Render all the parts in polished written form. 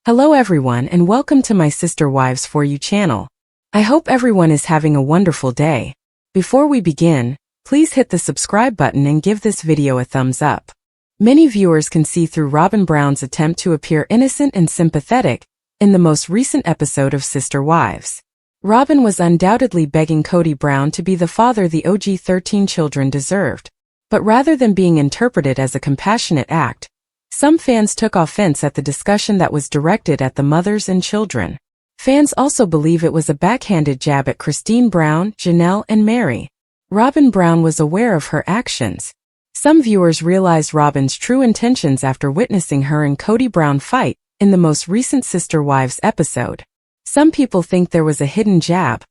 Hello everyone and welcome to my Sister Wives For You channel. I hope everyone is having a wonderful day. Before we begin, please hit the subscribe button and give this video a thumbs up. Many viewers can see through Robyn Brown's attempt to appear innocent and sympathetic in the most recent episode of Sister Wives. Robyn was undoubtedly begging Kody Brown to be the father the OG 13 children deserved. But rather than being interpreted as a compassionate act, some fans took offense at the discussion that was directed at the mothers and children. Fans also believe it was a backhanded jab at Christine Brown, Janelle, and Mary. Robyn Brown was aware of her actions. Some viewers realized Robyn's true intentions after witnessing her and Kody Brown fight in the most recent Sister Wives episode. Some people think there was a hidden jab,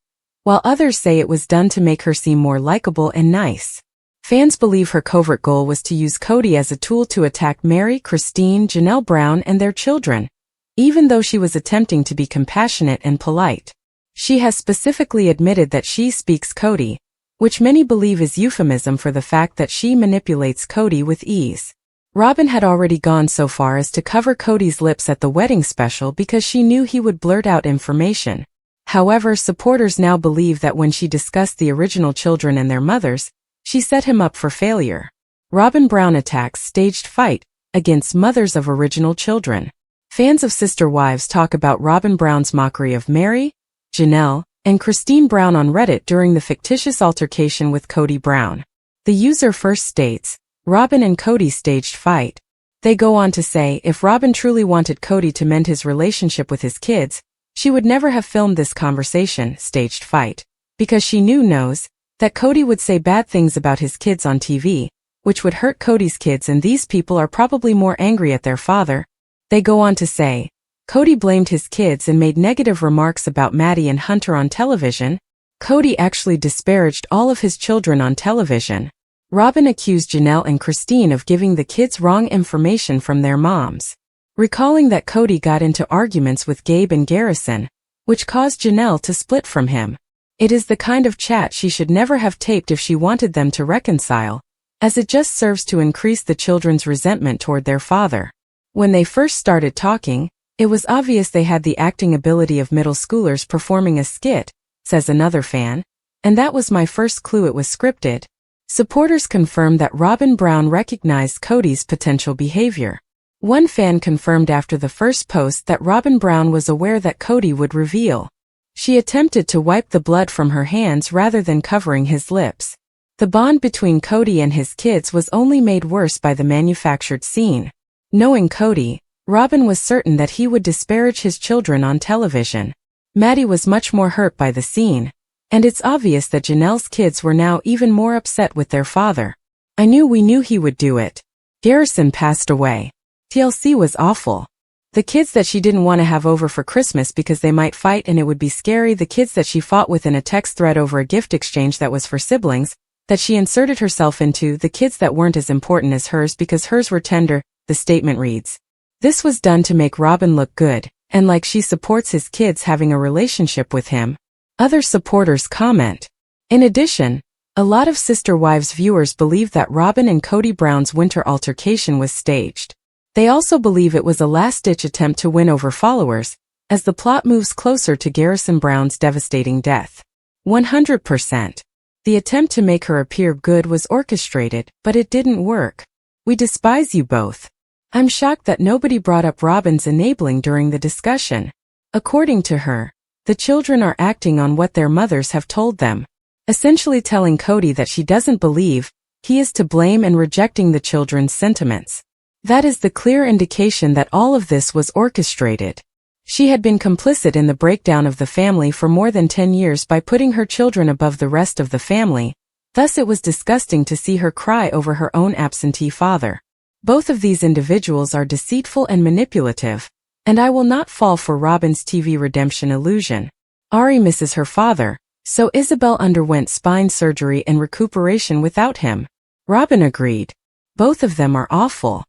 while others say it was done to make her seem more likable and nice. Fans believe her covert goal was to use Kody as a tool to attack Mary, Christine, Janelle Brown, and their children, even though she was attempting to be compassionate and polite. She has specifically admitted that she speaks Kody, which many believe is euphemism for the fact that she manipulates Kody with ease. Robyn had already gone so far as to cover Kody's lips at the wedding special because she knew he would blurt out information. However, supporters now believe that when she discussed the original children and their mothers, she set him up for failure. Robyn Brown attacks staged fight against mothers of original children. Fans of Sister Wives talk about Robyn Brown's mockery of Mary, Janelle, and Christine Brown on Reddit during the fictitious altercation with Kody Brown. The user first states, Robyn and Kody staged fight. They go on to say if Robyn truly wanted Kody to mend his relationship with his kids, she would never have filmed this conversation, staged fight, because she knows that Kody would say bad things about his kids on TV, which would hurt Kody's kids, and these people are probably more angry at their father. They go on to say, Kody blamed his kids and made negative remarks about Maddie and Hunter on television. Kody actually disparaged all of his children on television. Robyn accused Janelle and Christine of giving the kids wrong information from their moms, recalling that Kody got into arguments with Gabe and Garrison, which caused Janelle to split from him. It is the kind of chat she should never have taped if she wanted them to reconcile, as it just serves to increase the children's resentment toward their father. When they first started talking, it was obvious they had the acting ability of middle schoolers performing a skit, says another fan, and that was my first clue it was scripted. Supporters confirmed that Robyn Brown recognized Kody's potential behavior. One fan confirmed after the first post that Robyn Brown was aware that Kody would reveal. She attempted to wipe the blood from her hands rather than covering his lips. The bond between Kody and his kids was only made worse by the manufactured scene. Knowing Kody, Robyn was certain that he would disparage his children on television. Maddie was much more hurt by the scene, and it's obvious that Janelle's kids were now even more upset with their father. We knew he would do it. Garrison passed away. TLC was awful. The kids that she didn't want to have over for Christmas because they might fight and it would be scary, the kids that she fought with in a text thread over a gift exchange that was for siblings, that she inserted herself into, the kids that weren't as important as hers because hers were tender, the statement reads. This was done to make Robyn look good, and like she supports his kids having a relationship with him. Other supporters comment. In addition, a lot of Sister Wives viewers believe that Robyn and Kody Brown's winter altercation was staged. They also believe it was a last-ditch attempt to win over followers, as the plot moves closer to Garrison Brown's devastating death. 100%. The attempt to make her appear good was orchestrated, but it didn't work. We despise you both. I'm shocked that nobody brought up Robyn's enabling during the discussion. According to her, the children are acting on what their mothers have told them, essentially telling Kody that she doesn't believe he is to blame and rejecting the children's sentiments. That is the clear indication that all of this was orchestrated. She had been complicit in the breakdown of the family for more than 10 years by putting her children above the rest of the family, thus it was disgusting to see her cry over her own absentee father. Both of these individuals are deceitful and manipulative, and I will not fall for Robyn's TV redemption illusion. Ari misses her father, so Isabel underwent spine surgery and recuperation without him. Robyn agreed. Both of them are awful.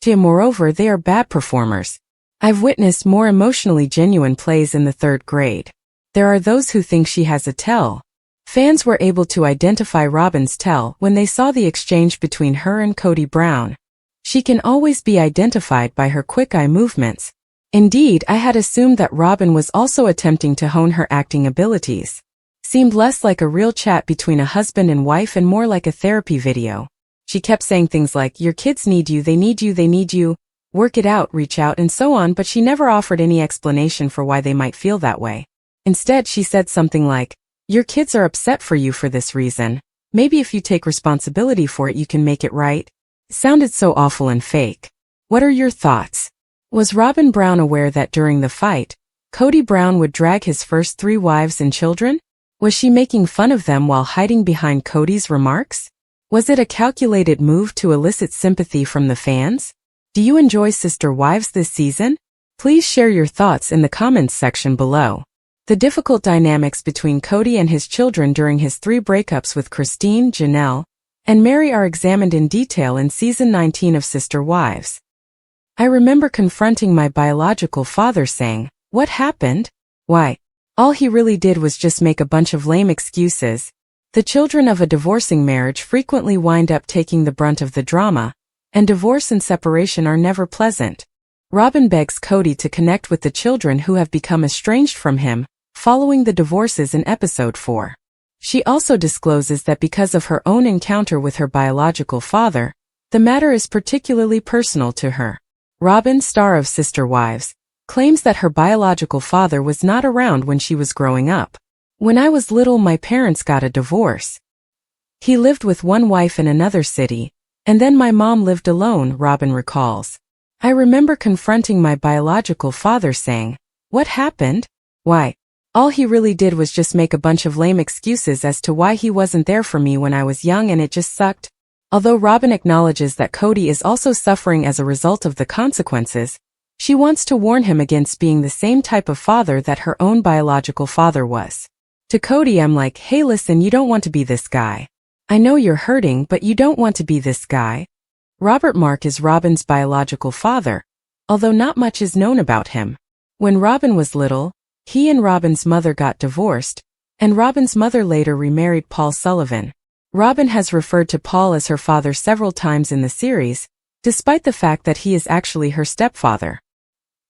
Moreover, they are bad performers. I've witnessed more emotionally genuine plays in the 3rd grade. There are those who think she has a tell. Fans were able to identify Robyn's tell when they saw the exchange between her and Kody Brown. She can always be identified by her quick eye movements. Indeed, I had assumed that Robyn was also attempting to hone her acting abilities. Seemed less like a real chat between a husband and wife and more like a therapy video. She kept saying things like, your kids need you, they need you, they need you, work it out, reach out, and so on, but she never offered any explanation for why they might feel that way. Instead, she said something like, your kids are upset for you for this reason. Maybe if you take responsibility for it, you can make it right. It sounded so awful and fake. What are your thoughts? Was Robyn Brown aware that during the fight, Kody Brown would drag his first 3 wives and children? Was she making fun of them while hiding behind Kody's remarks? Was it a calculated move to elicit sympathy from the fans? Do you enjoy Sister Wives this season? Please share your thoughts in the comments section below. The difficult dynamics between Kody and his children during his 3 breakups with Christine, Janelle, and Mary are examined in detail in Season 19 of Sister Wives. I remember confronting my biological father saying, what happened? Why, all he really did was just make a bunch of lame excuses. The children of a divorcing marriage frequently wind up taking the brunt of the drama, and divorce and separation are never pleasant. Robyn begs Kody to connect with the children who have become estranged from him, following the divorces in episode 4. She also discloses that because of her own encounter with her biological father, the matter is particularly personal to her. Robyn, star of Sister Wives, claims that her biological father was not around when she was growing up. When I was little, my parents got a divorce. He lived with one wife in another city, and then my mom lived alone, Robyn recalls. I remember confronting my biological father saying, what happened? Why, all he really did was just make a bunch of lame excuses as to why he wasn't there for me when I was young, and it just sucked. Although Robyn acknowledges that Kody is also suffering as a result of the consequences, she wants to warn him against being the same type of father that her own biological father was. To Kody, I'm like, hey listen, you don't want to be this guy. I know you're hurting, but you don't want to be this guy. Robert Mark is Robyn's biological father, although not much is known about him. When Robyn was little, he and Robyn's mother got divorced, and Robyn's mother later remarried Paul Sullivan. Robyn has referred to Paul as her father several times in the series, despite the fact that he is actually her stepfather.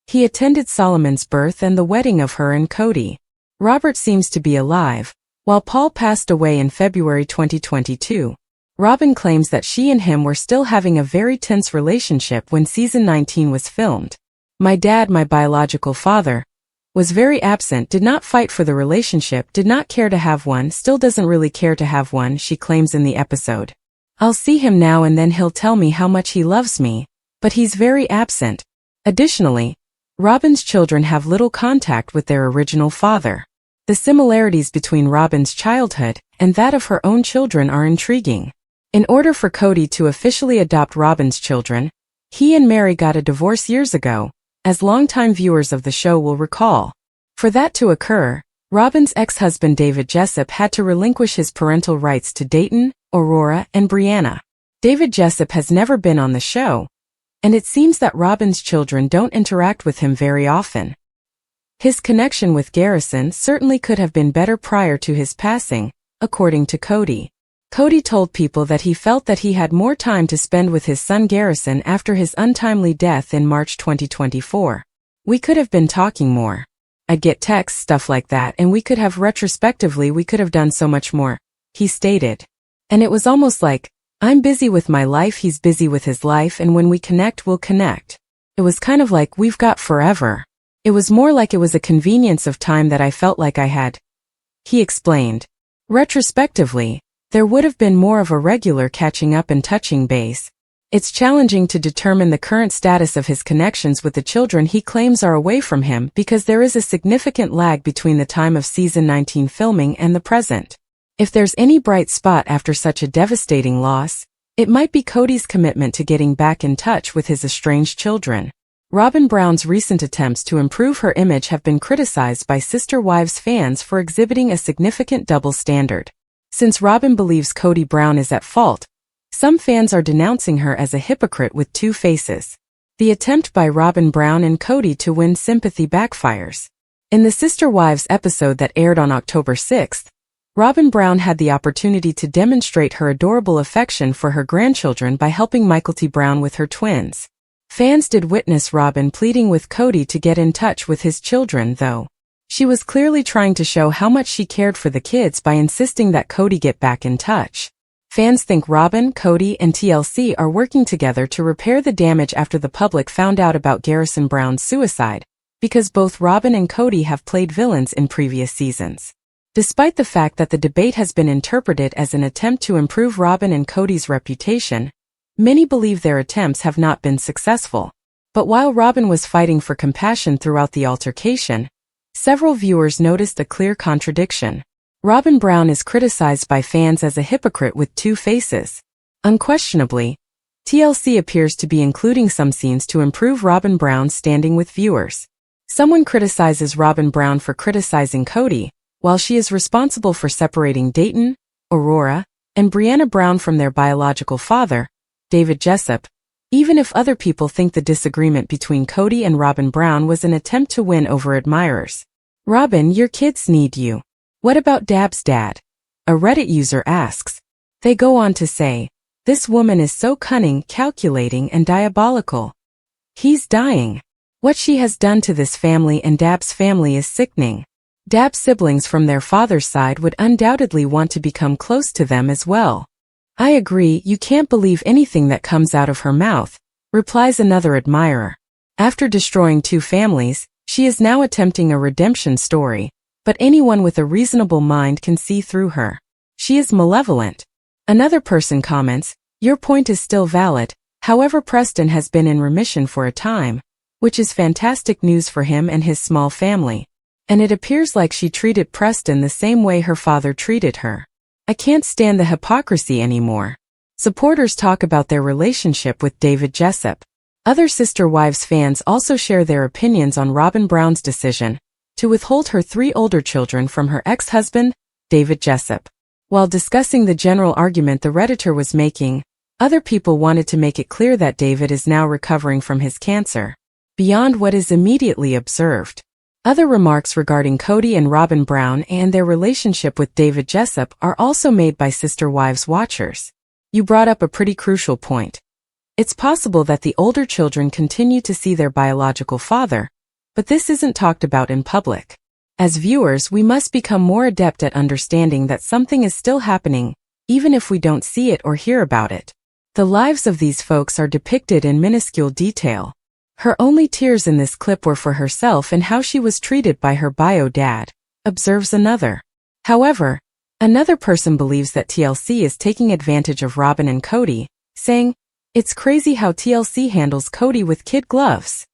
He attended Solomon's birth and the wedding of her and Kody. Robert seems to be alive, while Paul passed away in February 2022. Robyn claims that she and him were still having a very tense relationship when Season 19 was filmed. My dad, my biological father, was very absent, did not fight for the relationship, did not care to have one, still doesn't really care to have one, she claims in the episode. I'll see him now and then he'll tell me how much he loves me, but he's very absent. Additionally, Robyn's children have little contact with their original father. The similarities between Robyn's childhood and that of her own children are intriguing. In order for Kody to officially adopt Robyn's children, he and Mary got a divorce years ago, as longtime viewers of the show will recall. For that to occur, Robyn's ex-husband David Jessup had to relinquish his parental rights to Dayton, Aurora, and Brianna. David Jessup has never been on the show, and it seems that Robyn's children don't interact with him very often. His connection with Garrison certainly could have been better prior to his passing, according to Kody. Kody told People that he felt that he had more time to spend with his son Garrison after his untimely death in March 2024. We could have been talking more. I'd get texts, stuff like that, and we could have we could have done so much more, he stated. And it was almost like, I'm busy with my life, he's busy with his life, and when we connect, we'll connect. It was kind of like we've got forever. It was more like it was a convenience of time that I felt like I had. He explained. Retrospectively, there would have been more of a regular catching up and touching base. It's challenging to determine the current status of his connections with the children he claims are away from him because there is a significant lag between the time of Season 19 filming and the present. If there's any bright spot after such a devastating loss, it might be Kody's commitment to getting back in touch with his estranged children. Robyn Brown's recent attempts to improve her image have been criticized by Sister Wives fans for exhibiting a significant double standard. Since Robyn believes Kody Brown is at fault, some fans are denouncing her as a hypocrite with 2 faces. The attempt by Robyn Brown and Kody to win sympathy backfires. In the Sister Wives episode that aired on October 6th, Robyn Brown had the opportunity to demonstrate her adorable affection for her grandchildren by helping Michael T. Brown with her twins. Fans did witness Robyn pleading with Kody to get in touch with his children, though. She was clearly trying to show how much she cared for the kids by insisting that Kody get back in touch. Fans think Robyn, Kody, and TLC are working together to repair the damage after the public found out about Garrison Brown's suicide, because both Robyn and Kody have played villains in previous seasons. Despite the fact that the debate has been interpreted as an attempt to improve Robyn and Kody's reputation, many believe their attempts have not been successful. But while Robyn was fighting for compassion throughout the altercation, several viewers noticed a clear contradiction. Robyn Brown is criticized by fans as a hypocrite with two faces. Unquestionably, TLC appears to be including some scenes to improve Robyn Brown's standing with viewers. Someone criticizes Robyn Brown for criticizing Kody, while she is responsible for separating Dayton, Aurora, and Brianna Brown from their biological father, David Jessup, even if other people think the disagreement between Kody and Robyn Brown was an attempt to win over admirers. Robyn, your kids need you. What about Dab's dad? A Reddit user asks. They go on to say, this woman is so cunning, calculating, and diabolical. He's dying. What she has done to this family and Dab's family is sickening. Dab's siblings from their father's side would undoubtedly want to become close to them as well. I agree, you can't believe anything that comes out of her mouth, replies another admirer. After destroying two families, she is now attempting a redemption story, but anyone with a reasonable mind can see through her. She is malevolent. Another person comments, your point is still valid, however Preston has been in remission for a time, which is fantastic news for him and his small family. And it appears like she treated Preston the same way her father treated her. I can't stand the hypocrisy anymore. Supporters talk about their relationship with David Jessup. Other Sister Wives fans also share their opinions on Robyn Brown's decision to withhold her 3 older children from her ex-husband, David Jessup. While discussing the general argument the Redditor was making, other people wanted to make it clear that David is now recovering from his cancer, beyond what is immediately observed. Other remarks regarding Kody and Robyn Brown and their relationship with David Jessup are also made by Sister Wives watchers. You brought up a pretty crucial point. It's possible that the older children continue to see their biological father, but this isn't talked about in public. As viewers, we must become more adept at understanding that something is still happening, even if we don't see it or hear about it. The lives of these folks are depicted in minuscule detail. Her only tears in this clip were for herself and how she was treated by her bio dad, observes another. However, another person believes that TLC is taking advantage of Robyn and Kody, saying, it's crazy how TLC handles Kody with kid gloves.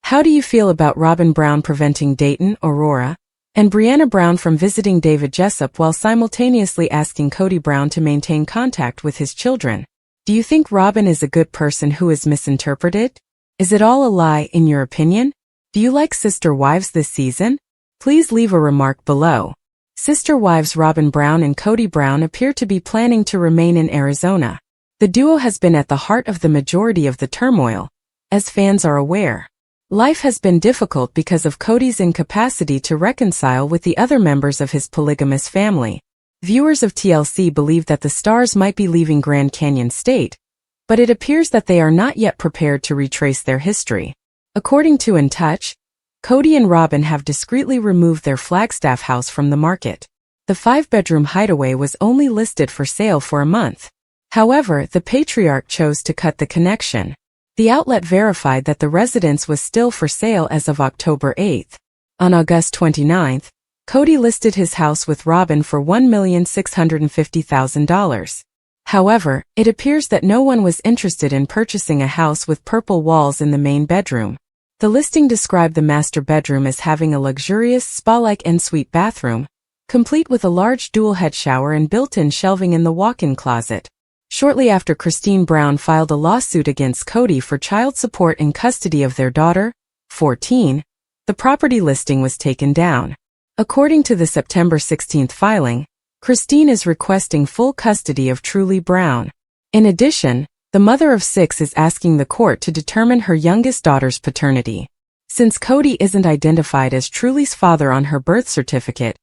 How do you feel about Robyn Brown preventing Dayton, Aurora, and Brianna Brown from visiting David Jessup while simultaneously asking Kody Brown to maintain contact with his children? Do you think Robyn is a good person who is misinterpreted? Is it all a lie in your opinion? Do you like Sister Wives this season? Please leave a remark below. Sister Wives Robyn Brown and Kody Brown appear to be planning to remain in Arizona. The duo has been at the heart of the majority of the turmoil, as fans are aware. Life has been difficult because of Kody's incapacity to reconcile with the other members of his polygamous family. Viewers of TLC believe that the stars might be leaving Grand Canyon State, but it appears that they are not yet prepared to retrace their history. According to In Touch, Kody and Robyn have discreetly removed their Flagstaff house from the market. The 5-bedroom hideaway was only listed for sale for a month. However, the patriarch chose to cut the connection. The outlet verified that the residence was still for sale as of October 8. On August 29, Kody listed his house with Robyn for $1,650,000. However, it appears that no one was interested in purchasing a house with purple walls in the main bedroom. The listing described the master bedroom as having a luxurious spa-like ensuite bathroom, complete with a large dual-head shower and built-in shelving in the walk-in closet. Shortly after Christine Brown filed a lawsuit against Kody for child support and custody of their daughter, 14, the property listing was taken down. According to the September 16 filing, Christine is requesting full custody of Truly Brown. In addition, the mother of 6 is asking the court to determine her youngest daughter's paternity. Since Kody isn't identified as Truly's father on her birth certificate,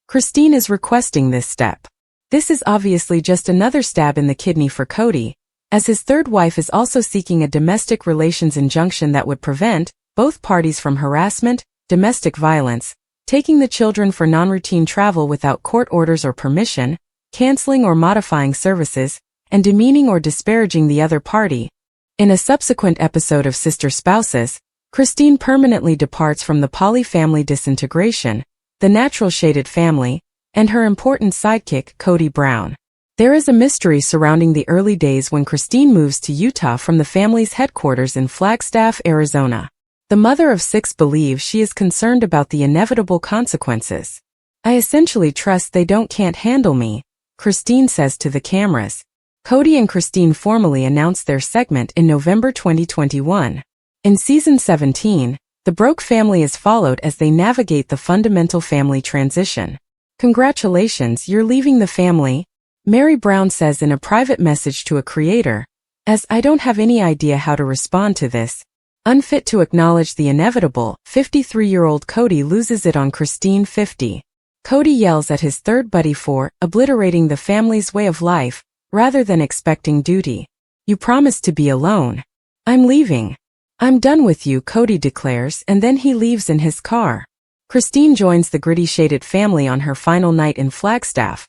Christine is requesting this step. This is obviously just another stab in the kidney for Kody, as his third wife is also seeking a domestic relations injunction that would prevent both parties from harassment, domestic violence, taking the children for non-routine travel without court orders or permission, canceling or modifying services, and demeaning or disparaging the other party. In a subsequent episode of Sister Spouses, Christine permanently departs from the poly family disintegration, the natural shaded family, and her important sidekick, Kody Brown. There is a mystery surrounding the early days when Christine moves to Utah from the family's headquarters in Flagstaff, Arizona. The mother of 6 believes she is concerned about the inevitable consequences. "I essentially trust they can't handle me," Christine says to the cameras. Kody and Christine formally announced their segment in November 2021. In season 17, the Broke family is followed as they navigate the fundamental family transition. "Congratulations, you're leaving the family," Mary Brown says in a private message to a creator, "as I don't have any idea how to respond to this." Unfit to acknowledge the inevitable, 53-year-old Kody loses it on Christine 50. Kody yells at his third buddy for obliterating the family's way of life, rather than expecting duty. "You promised to be alone. I'm leaving. I'm done with you," Kody declares, and then he leaves in his car. Christine joins the gritty shaded family on her final night in Flagstaff,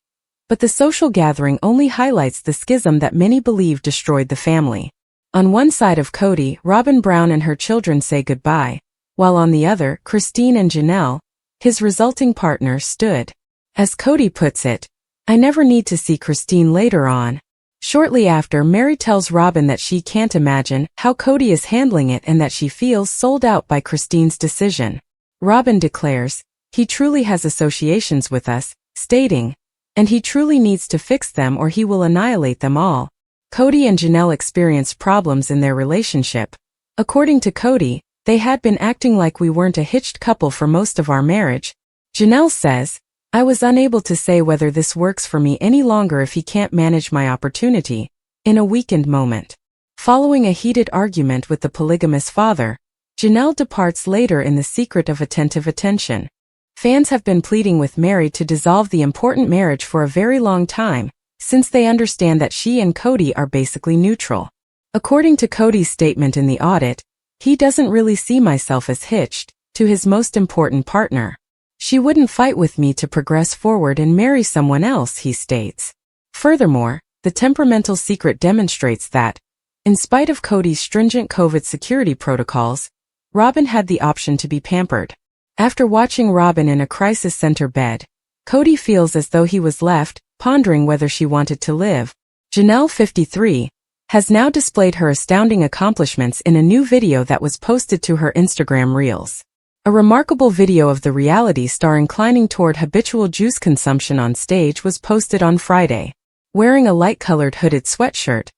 but the social gathering only highlights the schism that many believe destroyed the family. On one side of Kody, Robyn Brown and her children say goodbye, while on the other, Christine and Janelle, his resulting partner, stood. As Kody puts it, "I never need to see Christine later on." Shortly after, Mary tells Robyn that she can't imagine how Kody is handling it and that she feels sold out by Christine's decision. Robyn declares, "He truly has associations with us," stating, "and he truly needs to fix them or he will annihilate them all." Kody and Janelle experienced problems in their relationship. According to Kody, they had been acting like we weren't a hitched couple for most of our marriage. Janelle says, "I was unable to say whether this works for me any longer if he can't manage my opportunity," in a weakened moment. Following a heated argument with the polygamous father, Janelle departs later in the secret of attentive attention. Fans have been pleading with Mary to dissolve the important marriage for a very long time, since they understand that she and Kody are basically neutral. According to Kody's statement in the audit, "He doesn't really see myself as hitched to his most important partner. She wouldn't fight with me to progress forward and marry someone else," he states. Furthermore, the temperamental secret demonstrates that, in spite of Kody's stringent COVID security protocols, Robyn had the option to be pampered. After watching Robyn in a crisis center bed, Kody feels as though he was left, pondering whether she wanted to live. Janelle, 53, has now displayed her astounding accomplishments in a new video that was posted to her Instagram Reels. A remarkable video of the reality star inclining toward habitual juice consumption on stage was posted on Friday. Wearing a light-colored hooded sweatshirt,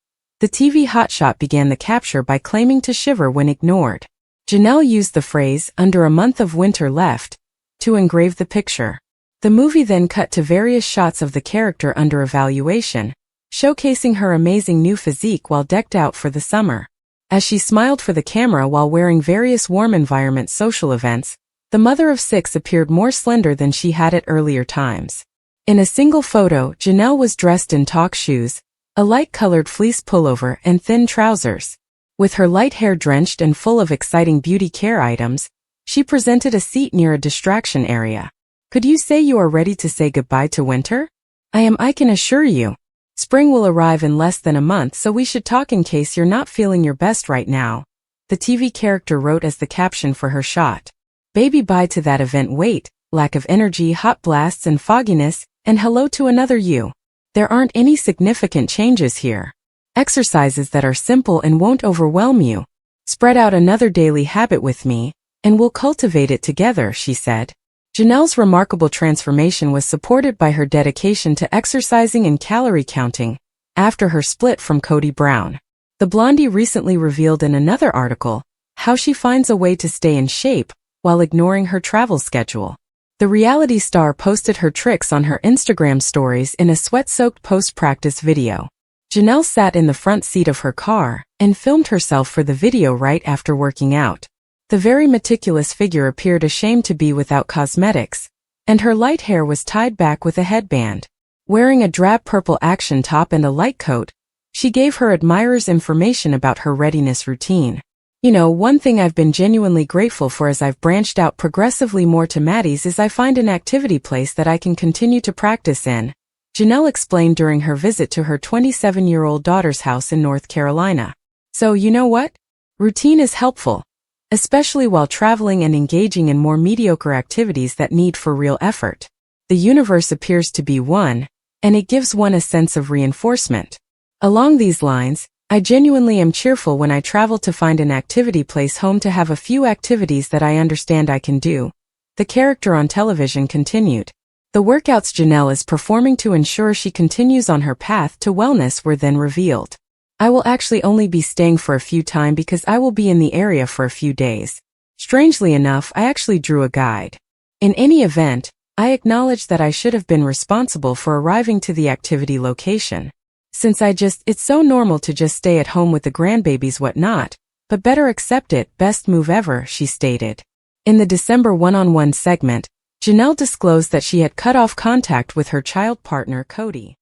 the TV hotshot began the capture by claiming to shiver when ignored. Janelle used the phrase, "under a month of winter left," to engrave the picture. The movie then cut to various shots of the character under evaluation, showcasing her amazing new physique while decked out for the summer. As she smiled for the camera while wearing various warm environment social events, the mother of 6 appeared more slender than she had at earlier times. In a single photo, Janelle was dressed in talk shoes, a light-colored fleece pullover and thin trousers. With her light hair drenched and full of exciting beauty care items, she presented a seat near a distraction area. "Could you say you are ready to say goodbye to winter?" "I am, I can assure you. Spring will arrive in less than a month, so we should talk in case you're not feeling your best right now," the TV character wrote as the caption for her shot. "Baby bye to that event weight, lack of energy, hot blasts and fogginess, and hello to another you. There aren't any significant changes here. Exercises that are simple and won't overwhelm you. Spread out another daily habit with me, and we'll cultivate it together," she said. Janelle's remarkable transformation was supported by her dedication to exercising and calorie counting after her split from Kody Brown. The blondie recently revealed in another article how she finds a way to stay in shape while ignoring her travel schedule. The reality star posted her tricks on her Instagram stories in a sweat-soaked post-practice video. Janelle sat in the front seat of her car and filmed herself for the video right after working out. The very meticulous figure appeared ashamed to be without cosmetics, and her light hair was tied back with a headband. Wearing a drab purple action top and a light coat, She gave her admirers information about her readiness routine. You know, one thing I've been genuinely grateful for as I've branched out progressively more to Maddie's is I find an activity place that I can continue to practice in, Janelle explained during her visit to her 27-year-old daughter's house in North Carolina. So you know what? Routine is helpful, especially while traveling and engaging in more mediocre activities that need for real effort. The universe appears to be one, and it gives one a sense of reinforcement. Along these lines, I genuinely am cheerful when I travel to find an activity place home to have a few activities that I understand I can do. The character on television continued. The workouts Janelle is performing to ensure she continues on her path to wellness were then revealed. I will actually only be staying for a few time because I will be in the area for a few days. Strangely enough, I actually drew a guide. In any event, I acknowledge that I should have been responsible for arriving to the activity location. Since it's so normal to just stay at home with the grandbabies whatnot, but better accept it, best move ever, she stated. In the December one-on-one segment, Janelle disclosed that she had cut off contact with her child partner Kody.